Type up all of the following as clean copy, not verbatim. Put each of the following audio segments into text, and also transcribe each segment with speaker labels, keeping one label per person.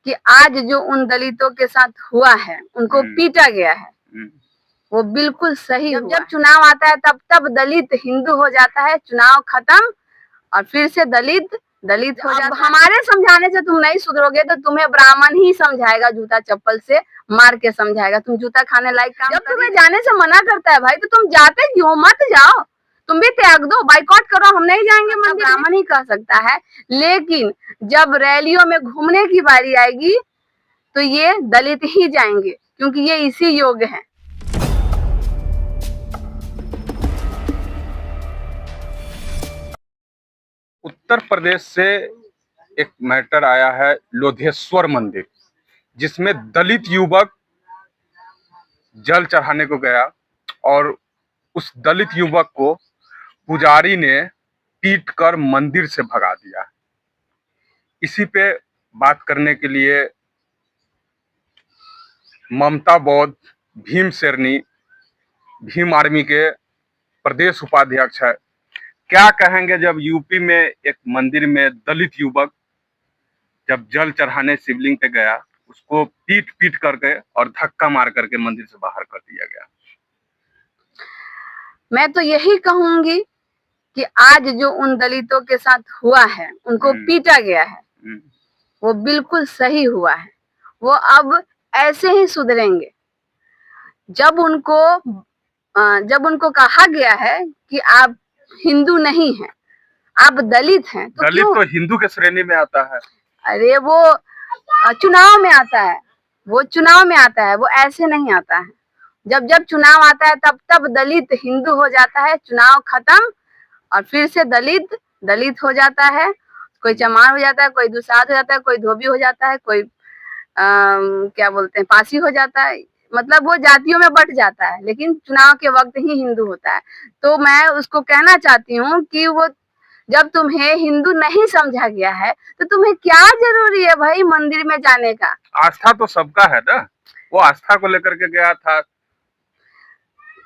Speaker 1: कि आज जो उन दलितों के साथ हुआ है, उनको पीटा गया है, वो बिल्कुल सही हुआ। जब चुनाव आता है तब दलित हिंदू हो जाता है, चुनाव खत्म और फिर से दलित दलित हो जाता है। हमारे समझाने से तुम नहीं सुधरोगे तो तुम्हें ब्राह्मण ही समझाएगा, जूता चप्पल से मार के समझाएगा, तुम जूता खाने लायक काम। जब तुम्हें जाने से मना करता है भाई तो तुम जाते क्यों? मत जाओ, तुम भी त्याग दो, बाइकआउट करो, हम नहीं जाएंगे मंदिर। ब्राह्मण ही कह सकता है, लेकिन जब रैलियों में घूमने की बारी आएगी तो ये दलित ही जाएंगे, क्योंकि ये इसी योग्य है।
Speaker 2: उत्तर प्रदेश से एक मैटर आया है, लोधेश्वर मंदिर, जिसमें दलित युवक जल चढ़ाने को गया और उस दलित युवक को पुजारी ने पीट कर मंदिर से भगा दिया। इसी पे बात करने के लिए ममता बौद्ध भीम शेरनी, भीम आर्मी के प्रदेश उपाध्यक्ष है, क्या कहेंगे जब यूपी में एक मंदिर में दलित युवक जब जल चढ़ाने शिवलिंग पे गया, उसको पीट पीट करके और धक्का मार करके मंदिर से बाहर कर दिया गया।
Speaker 1: मैं तो यही कहूंगी कि आज जो उन दलितों के साथ हुआ है, उनको पीटा गया है, वो बिल्कुल सही हुआ है। वो अब ऐसे ही सुधरेंगे। जब उनको कहा गया है कि आप हिंदू नहीं हैं, आप दलित हैं, तो
Speaker 2: दलित तो हिंदू के श्रेणी में आता है।
Speaker 1: अरे वो चुनाव में आता है, वो चुनाव में आता है, वो ऐसे नहीं आता है। जब चुनाव आता है तब दलित हिंदू हो जाता है, चुनाव खत्म और फिर से दलित दलित हो जाता है। कोई चमार हो जाता है, कोई दुसाध हो जाता है, कोई धोबी हो जाता है, कोई क्या बोलते हैं, पासी हो जाता है। मतलब वो जातियों में बट जाता है, लेकिन चुनाव के वक्त ही हिंदू होता है। तो मैं उसको कहना चाहती हूँ कि वो जब तुम्हें हिंदू नहीं समझा गया है तो तुम्हें क्या जरूरी है भाई मंदिर में जाने का?
Speaker 2: आस्था तो सबका है ना, वो आस्था को लेकर के गया था।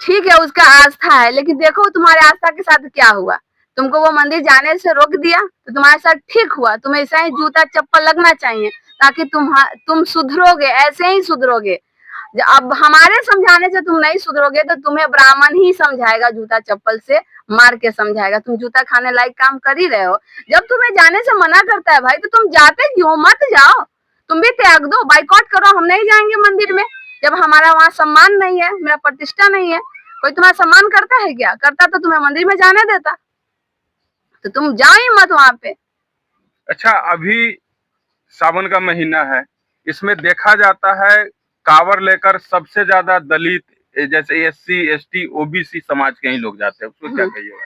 Speaker 1: ठीक है, उसका आस्था है, लेकिन देखो तुम्हारे आस्था के साथ क्या हुआ। तुमको वो मंदिर जाने से रोक दिया तो तुम्हारे साथ ठीक हुआ। तुम्हें ऐसा ही जूता चप्पल लगना चाहिए ताकि तुम सुधरोगे, ऐसे ही सुधरोगे। अब हमारे समझाने से तुम नहीं सुधरोगे तो तुम्हें ब्राह्मण ही समझाएगा, जूता चप्पल से मार के समझाएगा, तुम जूता खाने लायक काम कर ही रहे हो। जब तुम्हें जाने से मना करता है भाई तो तुम जाते क्यों? मत जाओ, तुम भी त्याग दो, बाइकआउट करो, हम नहीं जाएंगे मंदिर में। जब हमारा वहाँ सम्मान नहीं है, मेरा प्रतिष्ठा नहीं है, कोई तुम्हारा सम्मान करता है क्या? करता तो तुम्हें मंदिर में जाने देता, तो तुम जाओ ही मत वहाँ पे।
Speaker 2: अच्छा, अभी सावन का महीना है, इसमें देखा जाता है कांवर लेकर सबसे ज्यादा दलित, जैसे एससी एसटी ओबीसी समाज के ही लोग जाते हैं, उसको क्या कहिएगा?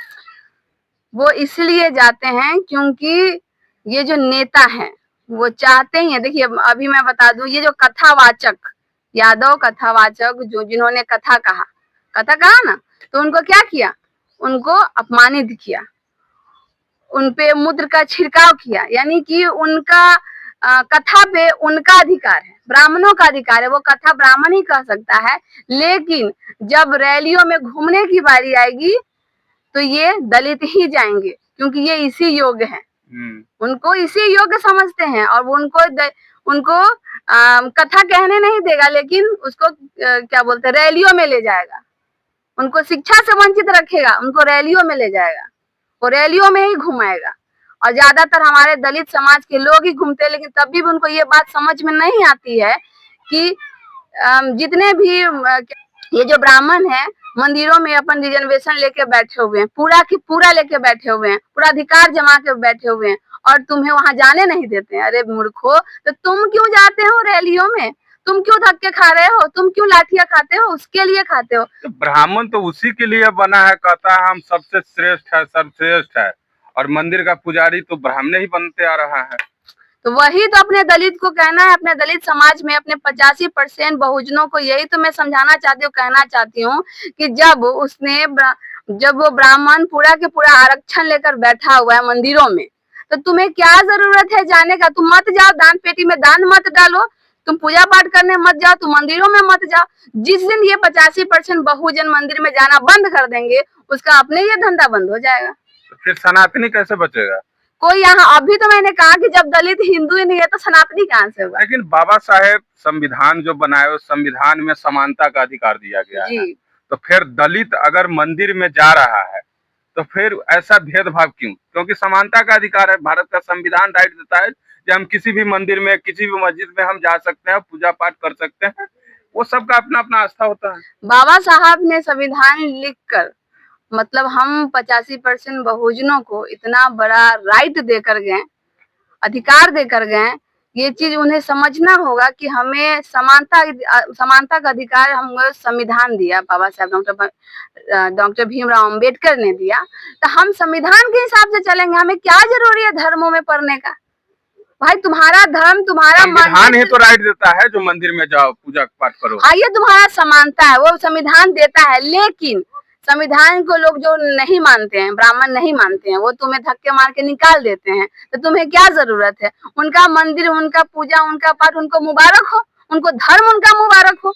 Speaker 1: वो इसलिए जाते हैं क्योंकि ये जो नेता हैं वो चाहते ही हैं। देखिए अभी मैं बता दूं, ये जो कथावाचक, यादव कथावाचक, जो जिन्होंने कथा कहा ना, तो उनको क्या किया? उनको अपमानित किया, उनपे मूत्र का छिड़काव किया, यानी कि उनका कथा पे उनका अधिकार है, ब्राह्मणों का अधिकार है, वो कथा ब्राह्मण ही कह सकता है। लेकिन जब रैलियों में घूमने की बारी आएगी तो ये दलित ही जाएंगे, क्योंकि ये इसी योग्य है, उनको इसी योग्य समझते हैं। और वो उनको कथा कहने नहीं देगा, लेकिन उसको क्या बोलते हैं, रैलियों में ले जाएगा, उनको शिक्षा से वंचित रखेगा, उनको रैलियों में ले जाएगा, वो रैलियों में ही घुमाएगा। और ज्यादातर हमारे दलित समाज के लोग ही घूमते हैं, लेकिन तब भी उनको ये बात समझ में नहीं आती है कि जितने भी ये जो ब्राह्मण है मंदिरों में अपन रिजर्वेशन लेके बैठे हुए हैं, पूरा की पूरा लेके बैठे हुए हैं, पूरा अधिकार जमा के बैठे हुए हैं, और तुम्हें वहां जाने नहीं देते हैं। अरे मूर्खो, तो तुम क्यों जाते हो रैलियों में? तुम क्यों धक्के खा रहे हो? तुम क्यों लाठियां खाते हो? उसके लिए खाते हो।
Speaker 2: तो ब्राह्मण तो उसी के लिए बना है, कहता है हम सबसे श्रेष्ठ है, सर्वश्रेष्ठ है, और मंदिर का पुजारी तो ब्राह्मण ही बनते आ रहा है।
Speaker 1: तो वही तो अपने दलित को कहना है, अपने दलित समाज में अपने 85% बहुजनों को यही तो मैं समझाना चाहती हूँ, कहना चाहती हूँ कि जब वो ब्राह्मण पूरा के पूरा आरक्षण लेकर बैठा हुआ है मंदिरों में, तो तुम्हें क्या जरूरत है जाने का? तुम मत जाओ, दान पेटी में दान मत डालो, तुम पूजा पाठ करने मत जाओ, तुम मंदिरों में मत जाओ। जिस दिन ये 85% बहुजन मंदिर में जाना बंद कर देंगे, उसका अपने ये धंधा बंद हो जाएगा।
Speaker 2: तो फिर सनातनी कैसे बचेगा?
Speaker 1: कोई यहाँ अभी तो मैंने कहा कि जब दलित हिंदू ही नहीं है तो सनातनी कहाँ से हुआ?
Speaker 2: लेकिन बाबा साहेब संविधान जो बनाए उस संविधान में समानता का अधिकार दिया गया है।
Speaker 1: जी
Speaker 2: तो फिर दलित अगर मंदिर में जा रहा है तो फिर ऐसा भेदभाव क्यों? क्योंकि समानता का अधिकार है, भारत का संविधान राइट देता है कि हम किसी भी मंदिर में, किसी भी मस्जिद में हम जा सकते हैं, पूजा पाठ कर सकते हैं। वो सबका अपना अपना आस्था होता है।
Speaker 1: बाबा साहब ने संविधान लिखकर मतलब हम 85% बहुजनों को इतना बड़ा राइट देकर गए, अधिकार देकर गए। ये चीज उन्हें समझना होगा कि हमें समानता का अधिकार हमको संविधान दिया, बाबा साहब डॉक्टर भीमराव अंबेडकर ने दिया। तो हम संविधान के हिसाब से चलेंगे। हमें क्या जरूरी है धर्मों में पढ़ने का? भाई तुम्हारा धर्म, तुम्हारा
Speaker 2: संविधान ही तो राइट देता है जो मंदिर में जाओ, पूजा पाठ करो।
Speaker 1: हाँ, ये तुम्हारा समानता है, वो संविधान देता है। लेकिन संविधान को लोग जो नहीं मानते हैं, ब्राह्मण नहीं मानते हैं, वो तुम्हें धक्के मार के निकाल देते हैं। तो तुम्हें क्या जरूरत है? उनका मंदिर, उनका पूजा, उनका पाठ उनको मुबारक हो, उनको धर्म उनका मुबारक हो,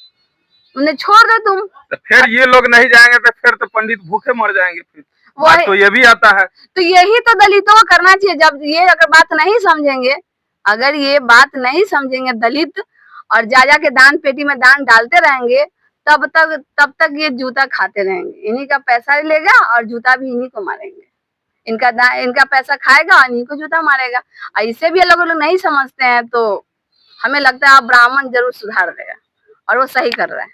Speaker 1: उन्हें छोड़ दो तुम।
Speaker 2: तो फिर ये लोग नहीं जाएंगे तो फिर तो पंडित भूखे मर जाएंगे। फिर
Speaker 1: वो
Speaker 2: तो ये भी आता है।
Speaker 1: तो यही तो दलितों को करना चाहिए। जब ये अगर बात नहीं समझेंगे, अगर ये बात नहीं समझेंगे दलित, और जा के दान पेटी में दान डालते रहेंगे, तब तक ये जूता खाते रहेंगे। इन्हीं का पैसा लेगा और जूता भी इन्हीं को मारेंगे। इनका पैसा खाएगा और इन्हीं को जूता मारेगा। और इसे भी लोग नहीं समझते हैं। तो हमें लगता है अब ब्राह्मण जरूर सुधार देगा, और वो सही कर रहा है।